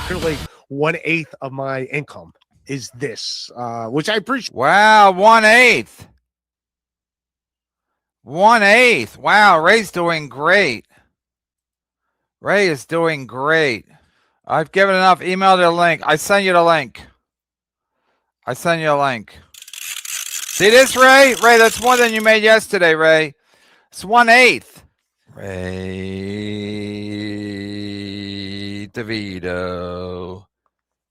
literally 1/8 of my income is this, which I appreciate. Wow, 1/8. 1/8. Wow, Ray's doing great. Ray is doing great. I've given enough. Email the link. I sent you the link. I sent you a link. See this, Ray? Ray, that's more than you made yesterday, Ray. It's 1/8. Ray Devito.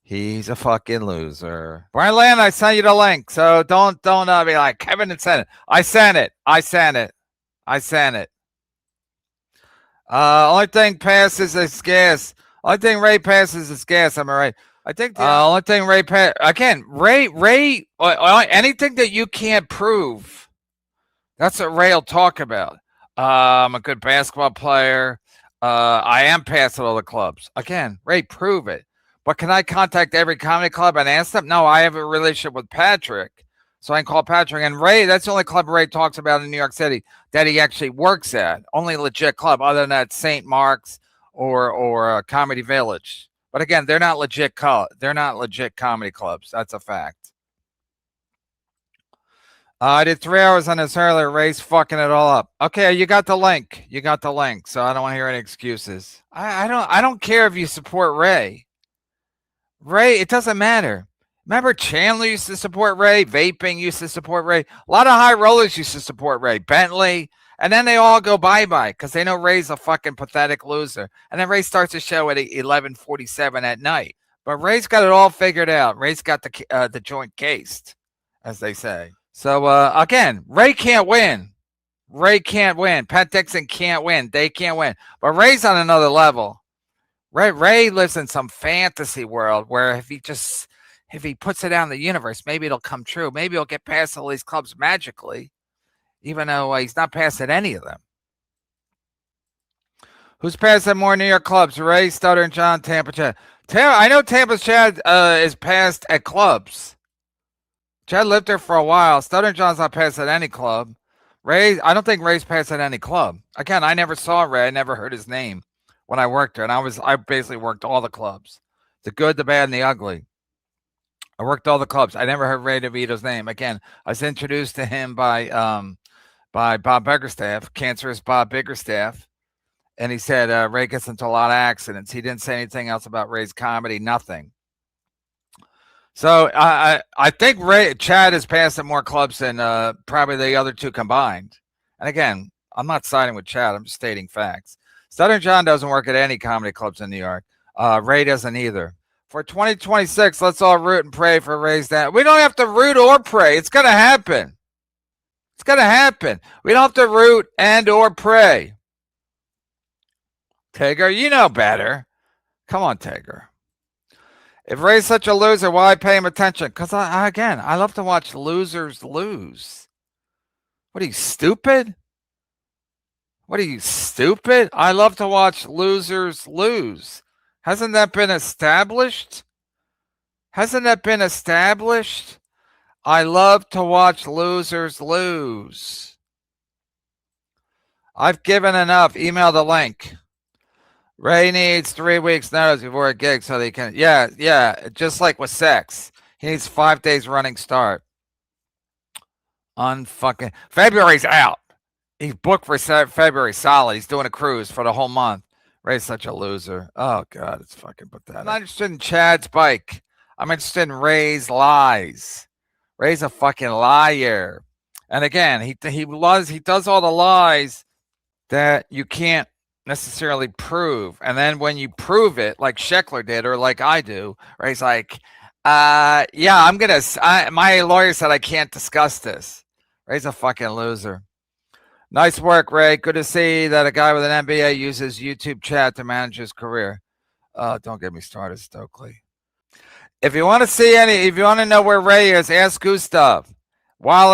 He's a fucking loser. Brennan, I sent you the link. So don't be like, Kevin didn't send it. I sent it. Only thing passes is gas. Only thing Ray passes is gas. Am I right? I think the only thing Ray again, Ray, anything that you can't prove, that's what Ray will talk about. I'm a good basketball player. I am passing all the clubs. Again, Ray, prove it. But can I contact every comedy club and ask them? No, I have a relationship with Patrick. So I can call Patrick. And Ray, that's the only club Ray talks about in New York City that he actually works at. Only legit club other than that St. Mark's or Comedy Village. But again, they're not legit comedy clubs. That's a fact. I did 3 hours on this earlier. Ray's fucking it all up. Okay, you got the link. So I don't want to hear any excuses. I don't care if you support Ray. Ray, it doesn't matter. Remember Chandler used to support Ray? Vaping used to support Ray. A lot of high rollers used to support Ray. Bentley. And then they all go bye-bye because they know Ray's a fucking pathetic loser. And then Ray starts the show at 11:47 at night. But Ray's got it all figured out. Ray's got the joint cased, as they say. So, again, Ray can't win. Pat Dixon can't win. They can't win. But Ray's on another level. Ray lives in some fantasy world where if he puts it out in the universe, maybe it'll come true. Maybe he'll get past all these clubs magically, even though he's not past at any of them. Who's passed at more New York clubs? Ray, Stutter, and John, Tampa, Chad. I know Tampa's Chad is passed at clubs. Chad lived there for a while. Stutter and John's not passed at any club. Ray, I don't think Ray's passed at any club. Again, I never saw Ray. I never heard his name when I worked there. And I basically worked all the clubs. The good, the bad, and the ugly. I worked all the clubs. I never heard Ray DeVito's name. Again, I was introduced to him by Bob Biggerstaff, cancerous Bob Biggerstaff. And he said Ray gets into a lot of accidents. He didn't say anything else about Ray's comedy, nothing. So I think Chad has passed at more clubs than probably the other two combined. And again, I'm not siding with Chad. I'm just stating facts. Southern John doesn't work at any comedy clubs in New York. Ray doesn't either. For 2026, let's all root and pray for Ray's dad. We don't have to root or pray. It's going to happen. It's going to happen. We don't have to root and or pray. Tigger, you know better. Come on, Tigger. If Ray's such a loser, why pay him attention? Because, I love to watch losers lose. What are you, stupid? What are you, stupid? I love to watch losers lose. Hasn't that been established? Hasn't that been established? I love to watch losers lose. I've given enough. Email the link. Ray needs 3 weeks notice before a gig so they can. Yeah. Just like with sex. He needs 5 days running start. Unfucking. February's out. He's booked for February solid. He's doing a cruise for the whole month. Ray's such a loser. Oh, God, it's fucking pathetic. I'm not interested in Chad's bike. I'm interested in Ray's lies. Ray's a fucking liar. And again, he does all the lies that you can't necessarily prove. And then when you prove it, like Sheckler did or like I do, Ray's like, my lawyer said I can't discuss this. Ray's a fucking loser. Nice work, Ray. Good to see that a guy with an MBA uses YouTube chat to manage his career. Don't get me started, Stokely. If you want to know where Ray is, ask Gustav. While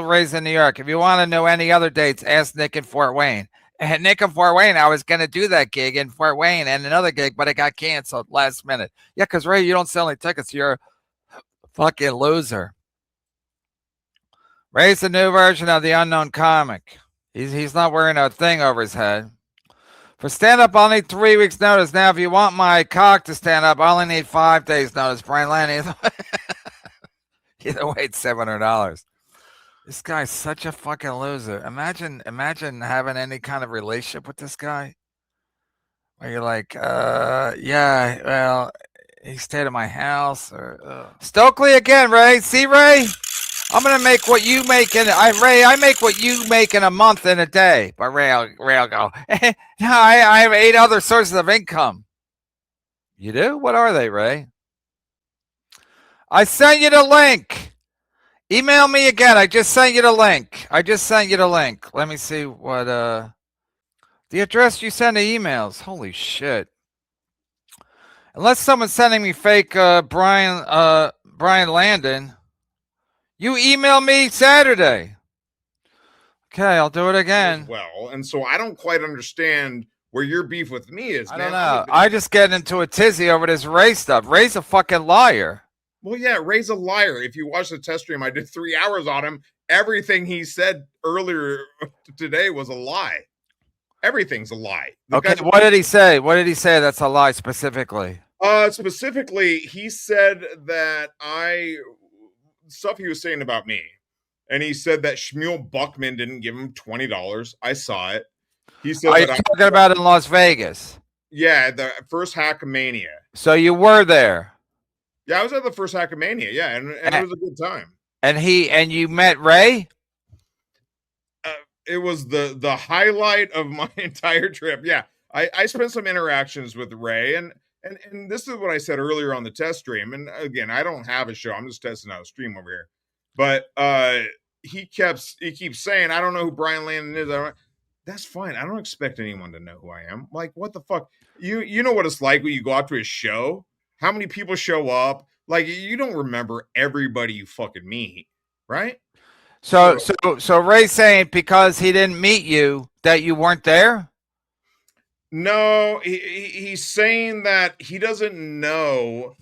Ray's in New York. If you want to know any other dates, ask Nick in Fort Wayne. And Nick in Fort Wayne, I was going to do that gig in Fort Wayne and another gig, but it got canceled last minute. Yeah, because Ray, you don't sell any tickets. You're a fucking loser. Ray's the new version of the unknown comic. He's not wearing a thing over his head. For stand-up, I'll need 3 weeks' notice. Now, if you want my cock to stand up, I only need 5 days' notice. Brian Landon. Either way, it's $700. This guy's such a fucking loser. Imagine having any kind of relationship with this guy. Where you're like, yeah, well, he stayed at my house. Or Stokely again, Ray. See, Ray? I'm gonna make what you make I make what you make in a month in a day. But Ray will go. No, I have 8 other sources of income. You do? What are they, Ray? I sent you the link. Email me again. I just sent you the link. Let me see what the address you send the emails. Holy shit. Unless someone's sending me fake Brian Landon. You email me Saturday. Okay, I'll do it again. Well, and so I don't quite understand where your beef with me is, I man. don't know. I just get into a tizzy over this Ray stuff. Ray's a fucking liar. Well, yeah, Ray's a liar. If you watch the test stream, I did 3 hours on him. Everything he said earlier today was a lie. Everything's a lie. Okay, what did he say? What did he say that's a lie specifically? Specifically, he said that stuff he was saying about me. And he said that Shmuel Buckman didn't give him $20. I saw it. He said, are you talking about in Las Vegas? Yeah, the first Hackamania. So you were there? Yeah, I was at the first Hackamania. Yeah, and it was a good time. And you met Ray? It was the highlight of my entire trip. Yeah, I spent some interactions with Ray, and this is what I said earlier on the test stream. And again, I don't have a show. I'm just testing out a stream over here. But he keeps saying, I don't know who Brian Landon is. That's fine. I don't expect anyone to know who I am. Like, what the fuck? You know what it's like when you go out to a show? How many people show up? Like, you don't remember everybody you fucking meet, right? So Ray's saying because he didn't meet you that you weren't there? No, he's saying that he doesn't know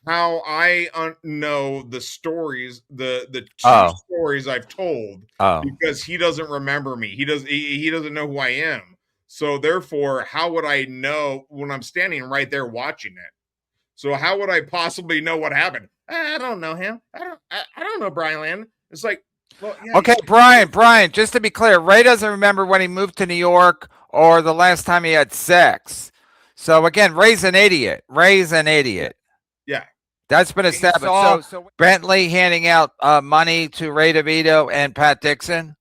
how I know the stories, the two stories I've told, because he doesn't remember me. He doesn't know who I am. So therefore, how would I know when I'm standing right there watching it? So how would I possibly know what happened? I don't know him. I don't know Brian Landon. It's like, well, yeah, okay, Brian, just to be clear, Ray doesn't remember when he moved to New York or the last time he had sex. So again, Ray's an idiot. Yeah. That's been established. So Bentley handing out money to Ray Devito and Pat Dixon?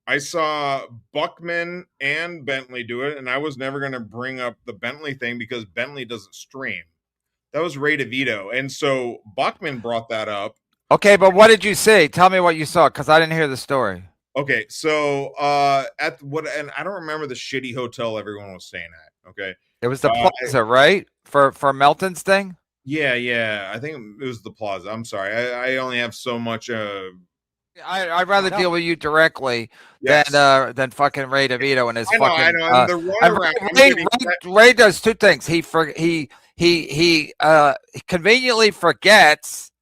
I saw Buckman and Bentley do it, and I was never going to bring up the Bentley thing because Bentley doesn't stream. That was Ray DeVito. And so Buckman brought that up. Okay, but what did you see? Tell me what you saw, because I didn't hear the story. Okay, so and I don't remember the shitty hotel everyone was staying at. Okay. It was the Plaza, right? For Melton's thing? Yeah. I think it was the Plaza. I'm sorry. I only have so much I'd rather deal with you directly than fucking Ray DeVito and his Ray does two things. He conveniently forgets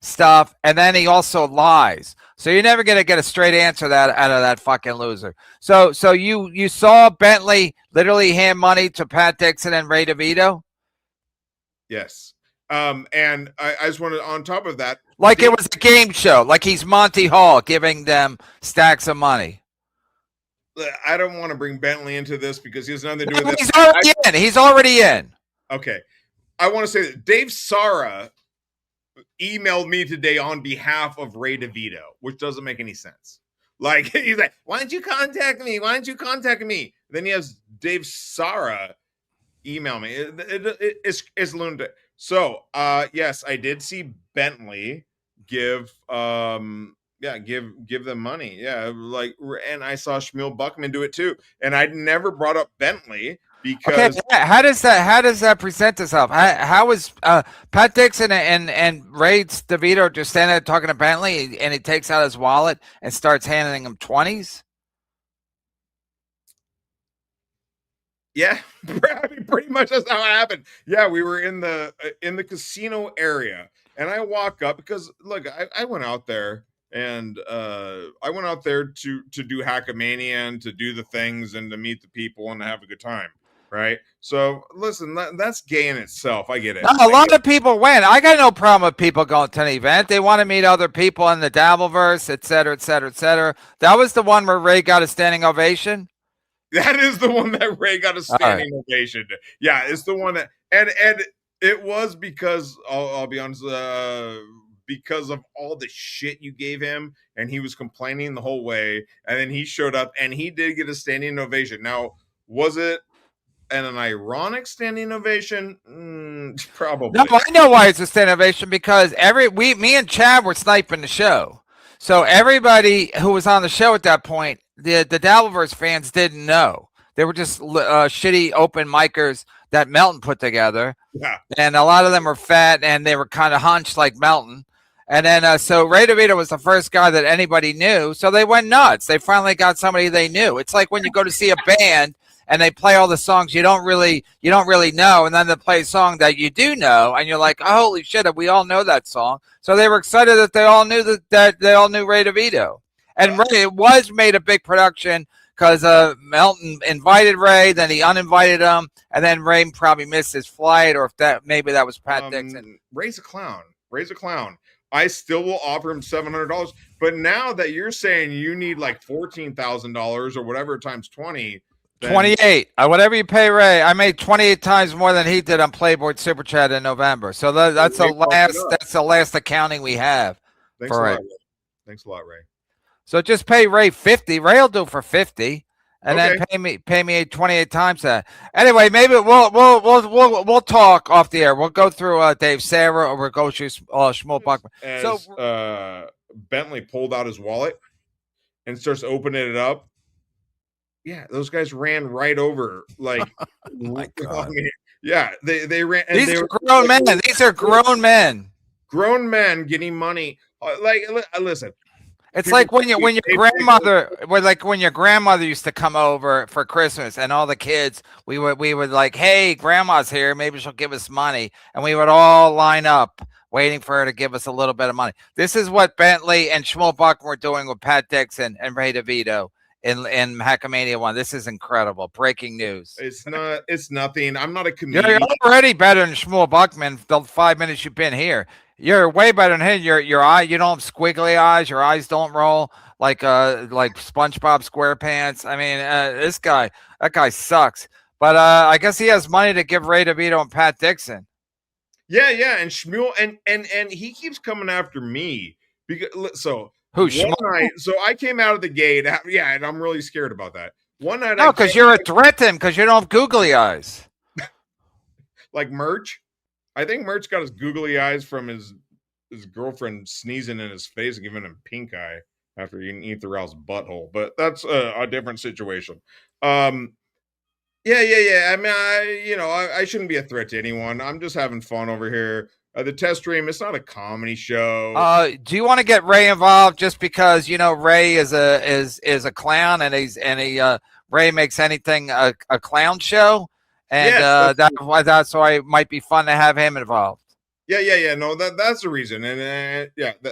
stuff, and then he also lies. So you're never gonna get a straight answer out of that fucking loser. So you saw Bentley literally hand money to Pat Dixon and Ray DeVito? Yes. And I just wanted, on top of that, like it was a game show, like he's Monty Hall giving them stacks of money. I don't want to bring Bentley into this because he has nothing to do with this. He's already in. Okay. I want to say that Dave Sara emailed me today on behalf of Ray DeVito, which doesn't make any sense. Like, he's like, why don't you contact me? Then he has Dave Sara email me. It's lunatic. So, yes, I did see Bentley give them money. Yeah, like, and I saw Shmuel Buckman do it too. And I never brought up Bentley because how does that present itself? How is Pat Dixon and Ray DeVito just standing there talking to Bentley, and he takes out his wallet and starts handing him 20s? Yeah, I mean, pretty much that's how it happened. Yeah, we were in the casino area, and I walk up because look, I went out there and I went out there to do Hackamania and to do the things and to meet the people and to have a good time. Right. So listen, that's gay in itself. I get it. No, a lot of people went. I got no problem with people going to an event. They want to meet other people in the Dabbleverse, et cetera, et cetera, et cetera. That was the one where Ray got a standing ovation. That is the one that Ray got a standing ovation. Yeah, it's the one that and it was because I'll be honest, because of all the shit you gave him, and he was complaining the whole way, and then he showed up and he did get a standing ovation. Now, was it an ironic standing ovation? Probably. No, I know why it's a standing ovation, because me and Chad were sniping the show. So everybody who was on the show at that point, the Dabbleverse fans didn't know. They were just shitty open micers that Melton put together. Yeah. And a lot of them were fat and they were kind of hunched like Melton. And then so Ray Devito was the first guy that anybody knew. So they went nuts. They finally got somebody they knew. It's like when you go to see a band and they play all the songs you don't really know, and then they play a song that you do know, and you're like, oh, holy shit, we all know that song. So they were excited that they all knew that they all knew Ray Devito. And Ray, it was made a big production because Melton invited Ray, then he uninvited him, and then Ray probably missed his flight, or if maybe that was Pat Dixon. Ray's a clown. I still will offer him $700, but now that you're saying you need like $14,000 or whatever times 20. 28. Whatever you pay Ray. I made 28 times more than he did on Playboy Super Chat in November. So that's the last accounting we have. Thanks a lot, Ray. Thanks a lot, Ray. So just pay Ray 50. Ray will do it for 50, and then pay me 28 times that. Anyway, maybe we'll talk off the air. We'll go through Dave Sarah, or we'll go through Shmuel Buckman. So Bentley pulled out his wallet and starts opening it up. Yeah, those guys ran right over. Like, oh my God. Yeah, they ran. These are grown men. These are grown men. Grown men getting money. Listen. It's like when your grandmother used to come over for Christmas, and all the kids, we would like, hey, grandma's here, maybe she'll give us money, and we would all line up waiting for her to give us a little bit of money. This is what Bentley and Shmuel Buckman were doing with Pat Dixon and Ray DeVito in Hackamania 1. This is incredible. Breaking news. It's nothing. I'm not a comedian. You're already better than Shmuel Buckman the 5 minutes you've been here. You're way better than him. Your eye, you don't have squiggly eyes. Your eyes don't roll like SpongeBob SquarePants. I mean, that guy sucks. But I guess he has money to give Ray DeVito and Pat Dixon. Yeah, and Shmuel and he keeps coming after me because so I came out of the gate. Yeah, and I'm really scared about that. One night, no, because you're a threat to him because you don't have googly eyes. Like Merch. I think Merch got his googly eyes from his girlfriend sneezing in his face and giving him pink eye after eating Etheral's butthole. But that's a different situation. Yeah. I mean, I shouldn't be a threat to anyone. I'm just having fun over here. The test stream, it's not a comedy show. Do you want to get Ray involved just because Ray is a clown and Ray makes anything a clown show? And yes, that's why it might be fun to have him involved. Yeah. No, that's the reason. And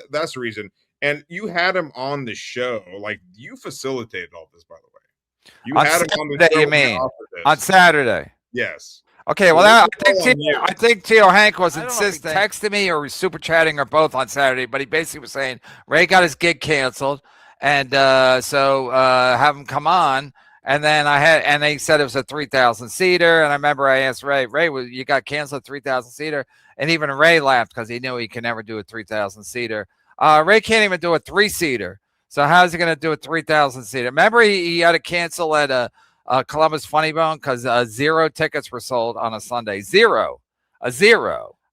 that's the reason. And you had him on the show. Like, you facilitated all this, by the way. You on had Saturday, him on the show. You mean on Saturday? Yes. Okay. Well, I think Tio Hank was insisting, texting me or super chatting or both on Saturday. But he basically was saying Ray got his gig canceled, and so have him come on. And then they said it was a 3,000 seater. And I remember I asked Ray, you got canceled 3,000 seater? And even Ray laughed because he knew he could never do a 3,000 seater. Ray can't even do a 3-seater. So how's he going to do a 3,000 seater? Remember he had to cancel at a Columbus Funny Bone because 0 tickets were sold on a Sunday. 0. Ray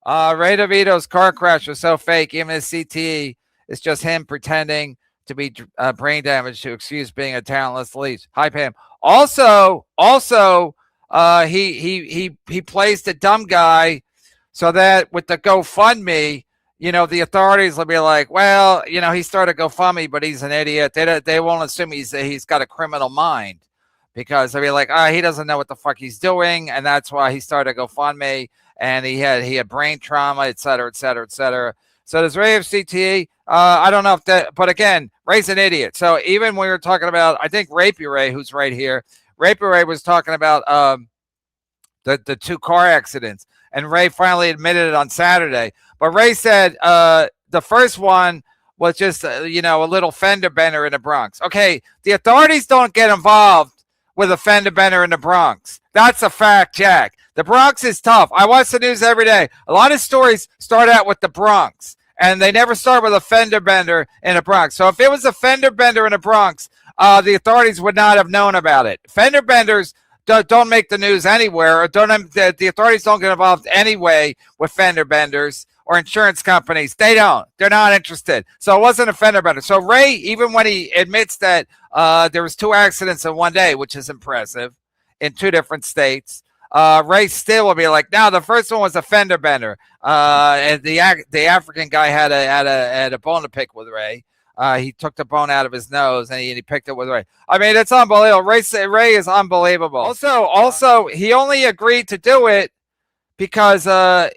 DeVito's car crash was so fake. Even his CTE is just him pretending to be brain damage to excuse being a talentless lead. Hi, Pam. Also, he plays the dumb guy so that with the GoFundMe, the authorities will be like, well, he started GoFundMe, but he's an idiot. They won't assume he's got a criminal mind because they'll be like, he doesn't know what the fuck he's doing, and that's why he started GoFundMe, and he had brain trauma, et cetera, et cetera, et cetera. So does Ray have CTE? I don't know if that, but again, Ray's an idiot. So even when we were talking about, I think Rapey Ray, who's right here, Rapey Ray was talking about the 2 car accidents, and Ray finally admitted it on Saturday. But Ray said the first one was just a little fender bender in the Bronx. Okay, the authorities don't get involved with a fender bender in the Bronx. That's a fact, Jack. The Bronx is tough. I watch the news every day. A lot of stories start out with the Bronx, and they never start with a fender bender in the Bronx. So if it was a fender bender in the Bronx, the authorities would not have known about it. Fender benders don't make the news anywhere, or the authorities don't get involved anyway with fender benders or insurance companies. They don't. They're not interested. So it wasn't a fender bender. So Ray, even when he admits that there was 2 accidents in one day, which is impressive, in 2 different states, Ray still will be like, no, the first one was a fender bender. And the African guy had a bone to pick with Ray. He took the bone out of his nose and he picked it with Ray. I mean, it's unbelievable. Ray is unbelievable. Also, he only agreed to do it because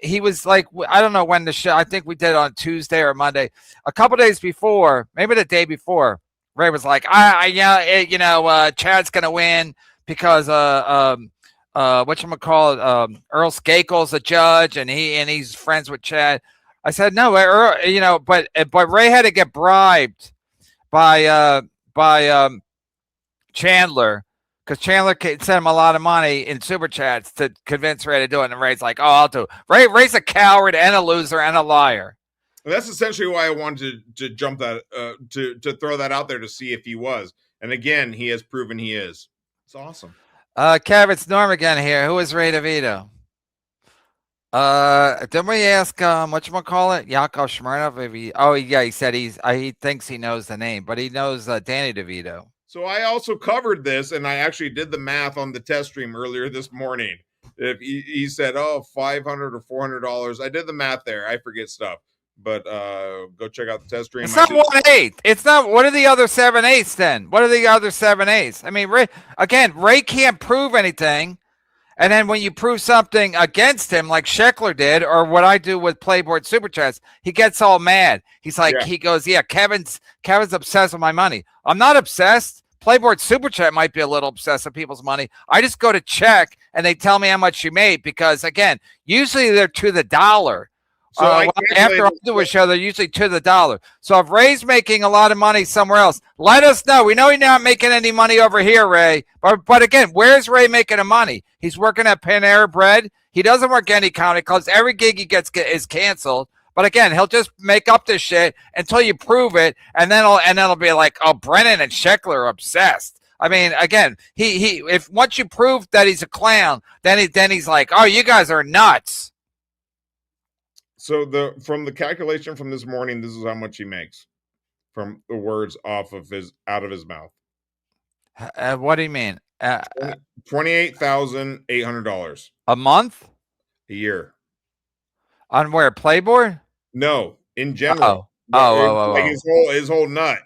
he was like, I don't know when the show, I think we did it on Tuesday or Monday, a couple days before, maybe the day before. Ray was like, Chad's gonna win because whatchamacallit, Earl Skakel's a judge and he's friends with Chad. I said no, but Ray had to get bribed by Chandler, because Chandler sent him a lot of money in super chats to convince Ray to do it, and Ray's like, "Oh, I'll do it." Ray's a coward and a loser and a liar. That's essentially why I wanted to jump that to throw that out there to see if he was, and again, he has proven he is. It's awesome. Kev, it's Norm again here. Who is Ray DeVito? Didn't we ask whatchamacallit, Yakov Smirnov? He said he thinks he knows the name, but he knows Danny DeVito. So I also covered this, and I actually did the math on the test stream earlier this morning. If he said, $500 or $400, I did the math there. I forget stuff, but go check out the test stream. It's not 1/8. It's not. What are the other 7/8 then? What are the other 7/8? I mean, Ray can't prove anything. And then when you prove something against him, like Sheckler did, or what I do with Playboard Super Chats, he gets all mad. He's like, He goes, yeah, Kevin's obsessed with my money. I'm not obsessed. Playboard Super Chat might be a little obsessed with people's money. I just go to check, and they tell me how much you made because, again, usually they're to the dollar. So after I do a show, they're usually to the dollar. So if Ray's making a lot of money somewhere else, let us know. We know he's not making any money over here, Ray. But again, where's Ray making the money? He's working at Panera Bread. He doesn't work any comedy clubs. Every gig he gets is canceled. But again, he'll just make up this shit until you prove it, and then it'll be like, oh, Brennan and Sheckler are obsessed. I mean, again, if once you prove that he's a clown, then he's like, oh, you guys are nuts. So from the calculation from this morning, this is how much he makes from the words out of his mouth. What do you mean? $28,800 a month, a year. On where, Playboard? No, in general. Like his whole nut.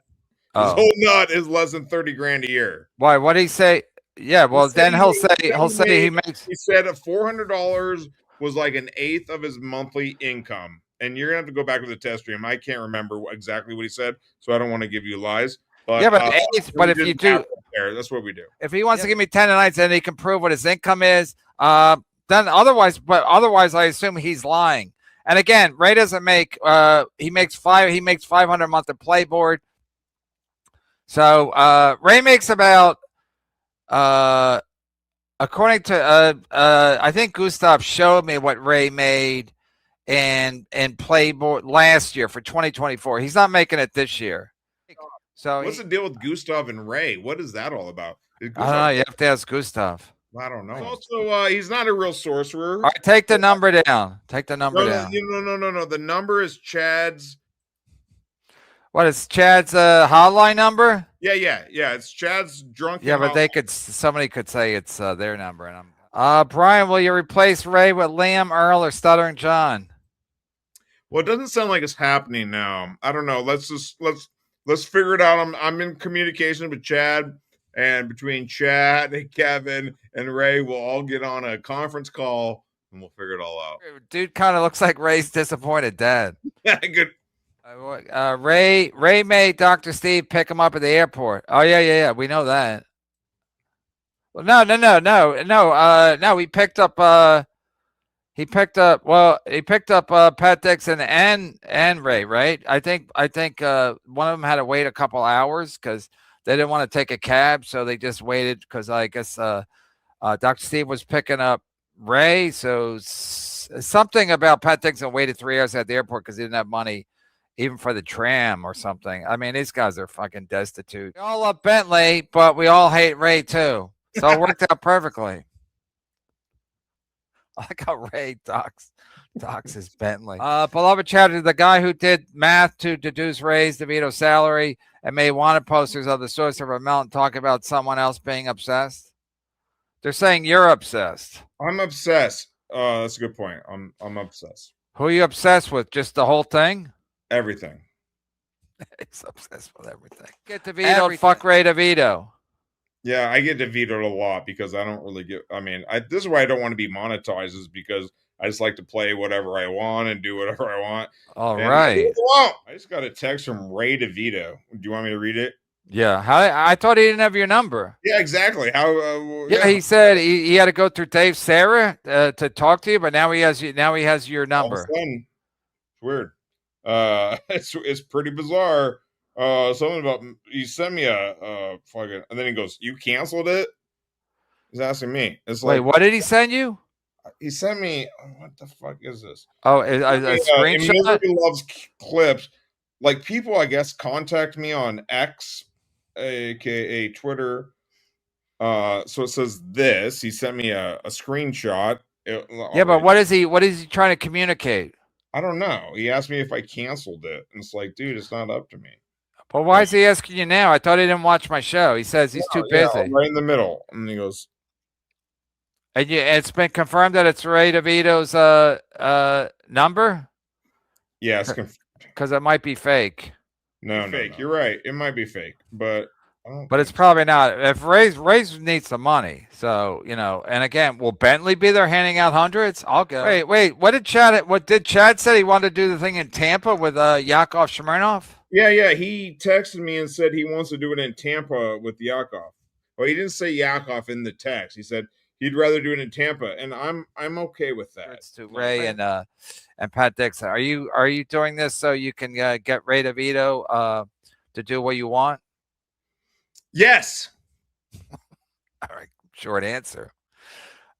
His whole nut is less than $30,000 a year. Why? What did he say? Yeah, well, then he'll say he makes. He said $400 was like 1/8 of his monthly income. And you're gonna have to go back to the test stream. I can't remember exactly what he said, so I don't want to give you lies. But yeah, but if you do, that's what we do. If he wants to give me 10 nights, then he can prove what his income is. Then otherwise, I assume he's lying. And again, Ray doesn't make. He makes 500 a month at Playboard. So Ray makes about. According to I think Gustav showed me what Ray made in Playboard last year for 2024. He's not making it this year. So what's the deal with Gustav and Ray? What is that all about? I don't know. You have to ask Gustav. I don't know. Also, he's not a real sorcerer. All right, take the number down. Take the number down. No. The number is Chad's. What is Chad's hotline number? Yeah. It's Chad's drunk. Yeah, but somebody could say it's their number. And Brian, will you replace Ray with Liam, Earl, or Stuttering John? Well, it doesn't sound like it's happening now. I don't know. Let's figure it out. I'm in communication with Chad, and between Chad and Kevin and Ray, we'll all get on a conference call. and we'll figure it all out. Dude kind of looks like Ray's disappointed dad. Yeah, good. Ray made Dr. Steve pick him up at the airport. Oh yeah. We know that. Well, no. No. He picked up. Pat Dixon and Ray. Right. I think one of them had to wait a couple hours because they didn't want to take a cab, so they just waited because I guess Dr. Steve was picking up Ray. So something about Pat Dixon waited 3 hours at the airport because he didn't have money even for the tram or something. I mean, these guys are fucking destitute. We all love Bentley, but we all hate Ray too. So it worked out perfectly. I like how Ray docs his Bentley. Beloved chatter, the guy who did math to deduce Ray's Devito salary and made wanted posters of the source of a melon talk about someone else being obsessed. They're saying you're obsessed. I'm obsessed. That's a good point. I'm obsessed. Who are you obsessed with? Just the whole thing? Everything. He's obsessed with everything. Get Devito, fuck Ray Devito. Yeah, I get Devito a lot because I don't really get. I mean, this is why I don't want to be monetized, is because I just like to play whatever I want and do whatever I want. All right. I just got a text from Ray DeVito. Do you want me to read it? Yeah. I thought he didn't have your number. Yeah, exactly. How? Yeah, he said he had to go through Dave Sarah to talk to you, but now he has you. Now he has your number. It's weird. It's pretty bizarre. Something about he sent me a fucking, and then he goes, "You canceled it." He's asking me. It's like, wait, what did he send you? He sent me. What the fuck is this? Oh, a screenshot. He loves clips. Like, people, I guess, contact me on X, aka Twitter. So it says this. He sent me a screenshot. Yeah, but what is he trying to communicate? I don't know. He asked me if I canceled it, and it's like, dude, it's not up to me. But why is he asking you now? I thought he didn't watch my show. He says he's too busy. Yeah, right in the middle, and he goes. And it's been confirmed that it's Ray DeVito's number. Yeah, it's because it might be fake. No, fake. You're right. It might be fake, but it's probably not. If Ray's needs the money, so And again, will Bentley be there handing out hundreds? I'll go. Wait. What did Chad say? He wanted to do the thing in Tampa with Yakov Smirnoff? Yeah. He texted me and said he wants to do it in Tampa with Yakov. Well, he didn't say Yakov in the text. He said he'd rather do it in Tampa, and I'm okay with that. It's to Ray and Pat Dixon. Are you doing this so you can get Ray DeVito to do what you want? Yes. All right. Short answer.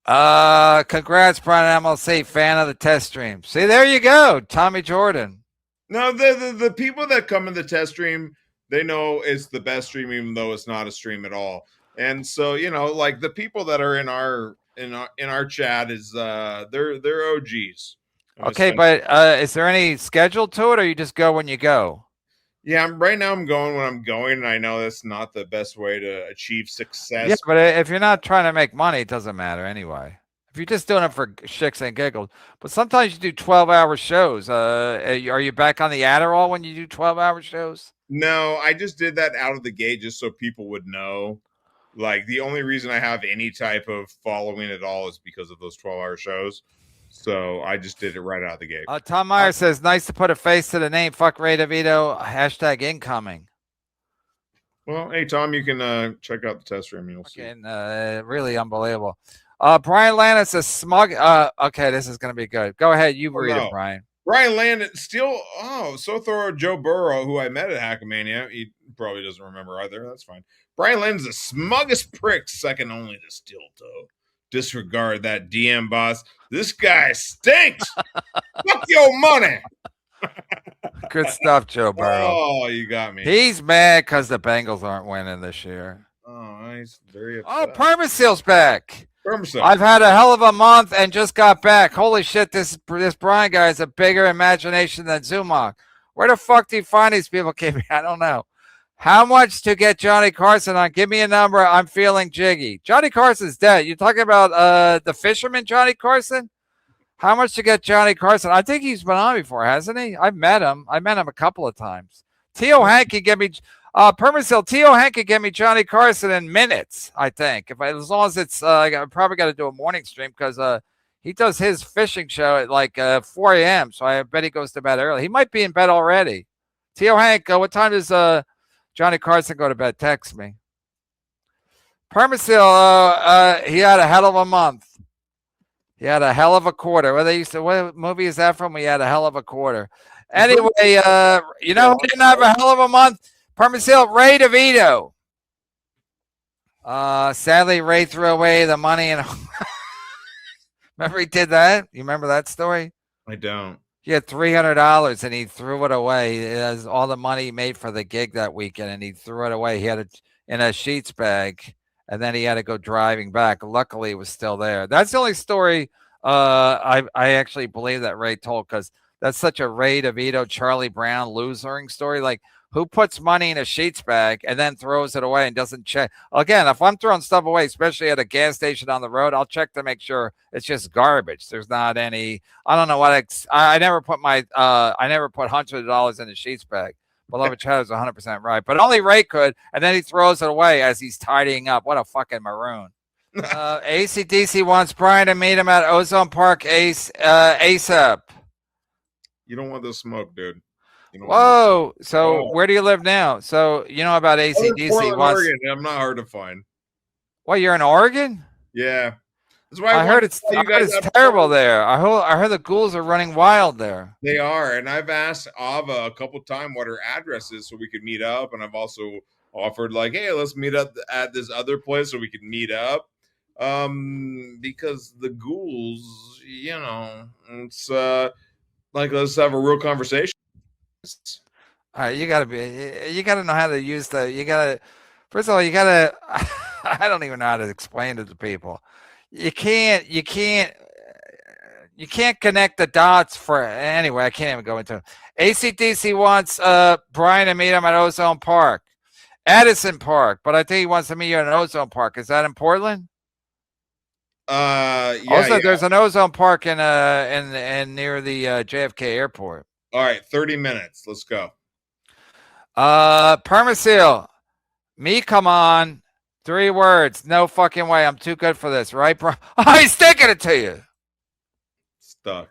Congrats, Brennan MLC, fan of the test stream. See, there you go, Tommy Jordan. No, the people that come in the test stream, they know it's the best stream, even though it's not a stream at all. And so, like the people that are in our chat is they're OGs. Okay, but is there any schedule to it, or you just go when you go? Yeah, right now I'm going when I'm going, and I know that's not the best way to achieve success. Yeah, but if you're not trying to make money, it doesn't matter anyway. If you're just doing it for shits and giggles. But sometimes you do 12-hour shows. Are you back on the Adderall when you do 12-hour shows? No, I just did that out of the gate just so people would know. Like, the only reason I have any type of following at all is because of those 12-hour shows. So I just did it right out of the gate. Tom Meyer says, nice to put a face to the name. Fuck Ray DeVito. # incoming. Well, hey, Tom, you can check out the test stream. You'll see. Really unbelievable. Brian Landon says, smug. Okay, this is going to be good. Go ahead. You read it, Brian. Brian Landon still, so thorough. Joe Burrow, who I met at Hackamania. He probably doesn't remember either. That's fine. Brian Landon's the smuggest prick, second only to Steel Toe. Disregard that DM boss. This guy stinks. Fuck your money. Good stuff, Joe Burrow. Oh, you got me. He's mad because the Bengals aren't winning this year. Oh, he's very upset. Permaseal's back. Permaseal. I've had a hell of a month and just got back. Holy shit, this Brian guy has a bigger imagination than Zumach. Where the fuck do you find these people, KB? I don't know. How much to get Johnny Carson on? Give me a number. I'm feeling jiggy. Johnny Carson's dead. You're talking about the fisherman Johnny Carson? How much to get Johnny Carson? I think he's been on before, hasn't he? I've met him. I met him a couple of times. T.O. Hank can get me Permasil. T.O. Hank can get me Johnny Carson in minutes, I think. As long as it's I probably got to do a morning stream because He does his fishing show at like 4 a.m. So I bet he goes to bed early. He might be in bed already. Tio Hank, what time does Johnny Carson go to bed? Text me. Permasil, he had a hell of a month. He had a hell of a quarter. What movie is that from? We had a hell of a quarter. Anyway, you know who didn't have a hell of a month? Permasil, Ray DeVito. Sadly, Ray threw away the money and remember he did that? You remember that story? I don't. He had $300 and he threw it away. It has all the money he made for the gig that weekend, and he threw it away. He had it in a sheets bag, and then he had to go driving back. Luckily, it was still there. That's the only story I actually believe that Ray told, because that's such a Ray DeVito, Charlie Brown losering story. Like, who puts money in a sheets bag and then throws it away and doesn't check? Again, if I'm throwing stuff away, especially at a gas station on the road, I'll check to make sure it's just garbage. There's not any. I don't know what. I never put I never put hundreds of dollars in a sheets bag. Beloved Chad is 100% right, but only Ray could, and then he throws it away as he's tidying up. What a fucking maroon. ACDC wants Brian to meet him at Ozone Park ASAP. You don't want the smoke, dude. Whoa. So where do you live now? So you know about ACDC. Oregon. I'm not hard to find. What, you're in Oregon? Yeah. That's why I heard it's terrible there. I heard the ghouls are running wild there. They are. And I've asked Ava a couple times what her address is so we could meet up. And I've also offered, like, hey, let's meet up at this other place so we could meet up. Because the ghouls, you know, it's like, let's have a real conversation. All right, you gotta know how to use first of all, I don't even know how to explain it to people. You can't connect the dots anyway, I can't even go into it. ACDC wants Brian to meet him at Ozone Park. Addison Park, but I think he wants to meet you at Ozone Park. Is that in Portland? Yeah. Also, there's an Ozone Park in near the JFK airport. All right, 30 minutes. Let's go. Permasil, me, come on. 3 words. No fucking way. I'm too good for this, right, bro? He's sticking it to you. Stuck.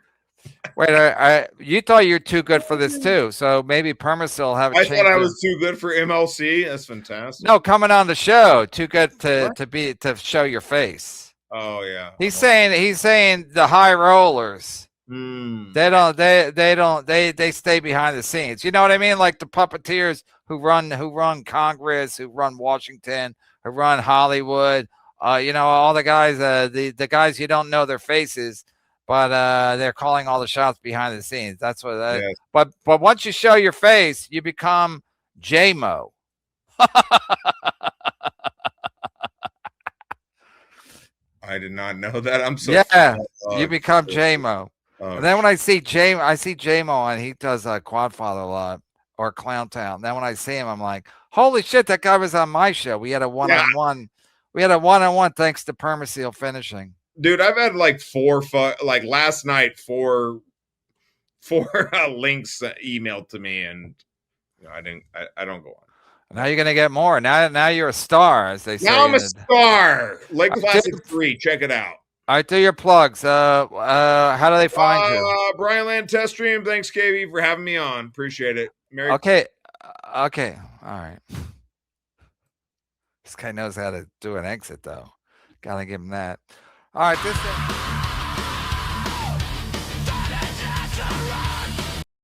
Wait, you thought you're too good for this too, so maybe Permasil will have a chance. I thought I was too good for MLC. That's fantastic. No, coming on the show, too good to show your face. Oh yeah. He's saying the high rollers. They stay behind the scenes. You know what I mean? Like the puppeteers who run Congress, who run Washington, who run Hollywood. You know, all the guys, the guys you don't know their faces, but they're calling all the shots behind the scenes. That's what. Yes. But once you show your face, you become J-Mo. I did not know that. I'm so you become J-Mo. And then when I see J-Mo and he does Quadfather a lot or Clown Town. Then when I see him, I'm like, holy shit, that guy was on my show. We had a one-on-one. Yeah. We had a one-on-one thanks to Permasil finishing. Dude, I've had like 4 last night, 4 links emailed to me, and you know, I don't go on. Now you're gonna get more. Now you're a star, as they say. Now I'm a star. Lake Placid 3, check it out. All right, do your plugs. How do they find you? Brian Land Test Stream. Thanks, KB, for having me on. Appreciate it. Okay. All right. This guy knows how to do an exit, though. Gotta give him that. All right, this.